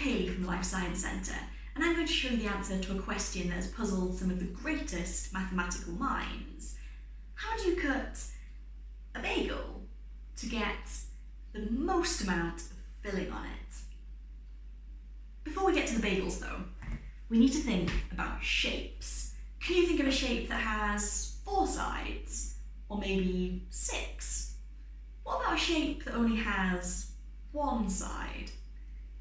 Haley from the Life Science Centre, and I'm going to show you the answer to a question that has puzzled some of the greatest mathematical minds. How do you cut a bagel to get the most amount of filling on it? Before we get to the bagels though, we need to think about shapes. Can you think of a shape that has 4 sides, or maybe 6? What about a shape that only has 1 side?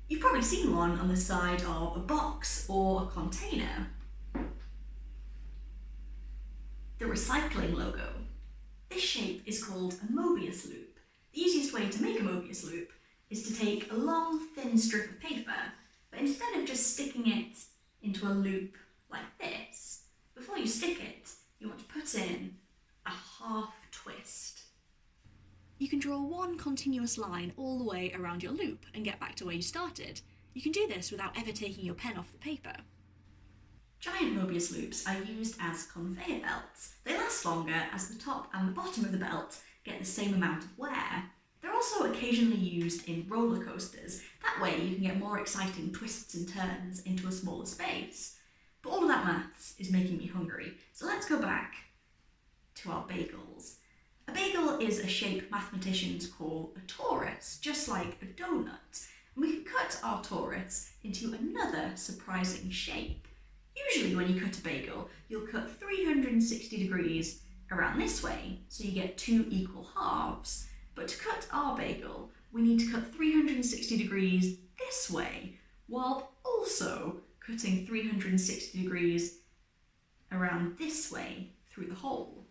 You've probably seen one on the side of a box or a container. The recycling logo. This shape is called a Möbius loop. The easiest way to make a Möbius loop is to take a long, thin strip of paper, but instead of just sticking it into a loop like this, before you stick it, you want to put in a half twist. You can draw one continuous line all the way around your loop and get back to where you started. You can do this without ever taking your pen off the paper. Giant Möbius loops are used as conveyor belts. They last longer as the top and the bottom of the belt get the same amount of wear. They're also occasionally used in roller coasters. That way you can get more exciting twists and turns into a smaller space. But all of that maths is making me hungry, so let's go back to our bagels. A bagel is a shape mathematicians call a torus, just like a donut. And we can cut our torus into another surprising shape. Usually when you cut a bagel, you'll cut 360 degrees around this way, so you get 2 equal halves. But to cut our bagel, we need to cut 360 degrees this way, while also cutting 360 degrees around this way through the hole.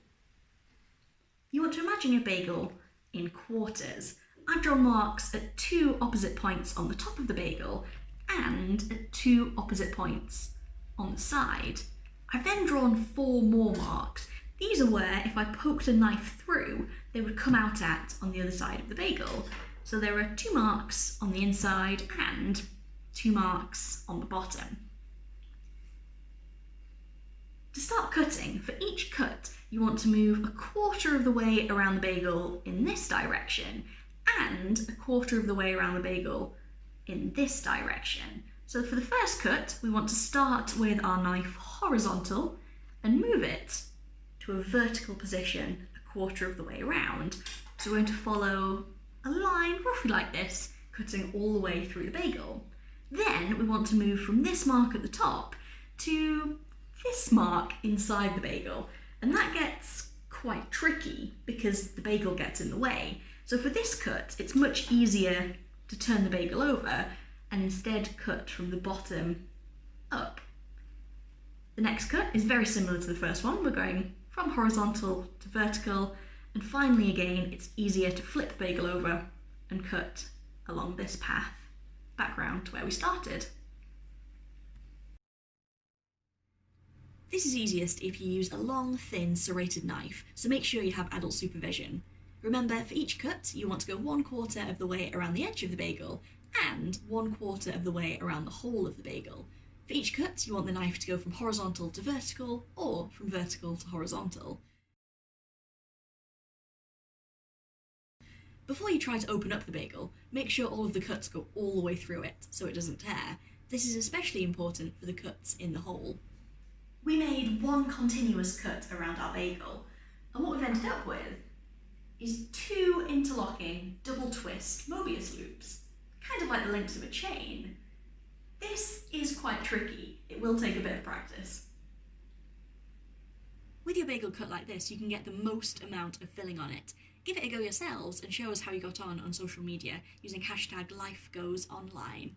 You want to imagine your bagel in quarters. I've drawn marks at 2 opposite points on the top of the bagel and at 2 opposite points on the side. I've then drawn 4 more marks. These are where, if I poked a knife through, they would come out at on the other side of the bagel. So there are 2 marks on the inside and 2 marks on the bottom. To start cutting, for each cut, you want to move a quarter of the way around the bagel in this direction and a quarter of the way around the bagel in this direction. So for the first cut, we want to start with our knife horizontal and move it to a vertical position a quarter of the way around. So we're going to follow a line roughly like this, cutting all the way through the bagel. Then we want to move from this mark at the top to this mark inside the bagel, and that gets quite tricky because the bagel gets in the way. So for this cut, it's much easier to turn the bagel over and instead cut from the bottom up. The next cut is very similar to the first one. We're going from horizontal to vertical, and finally again, it's easier to flip the bagel over and cut along this path back round to where we started. This is easiest if you use a long, thin, serrated knife, so make sure you have adult supervision. Remember, for each cut, you want to go 1/4 of the way around the edge of the bagel and 1/4 of the way around the whole of the bagel. For each cut, you want the knife to go from horizontal to vertical or from vertical to horizontal. Before you try to open up the bagel, make sure all of the cuts go all the way through it so it doesn't tear. This is especially important for the cuts in the hole. We made one continuous cut around our bagel, and what we've ended up with is 2 interlocking double twist Möbius loops, kind of like the links of a chain. This is quite tricky. It will take a bit of practice. With your bagel cut like this, you can get the most amount of filling on it. Give it a go yourselves and show us how you got on social media using #LifeGoesOnline.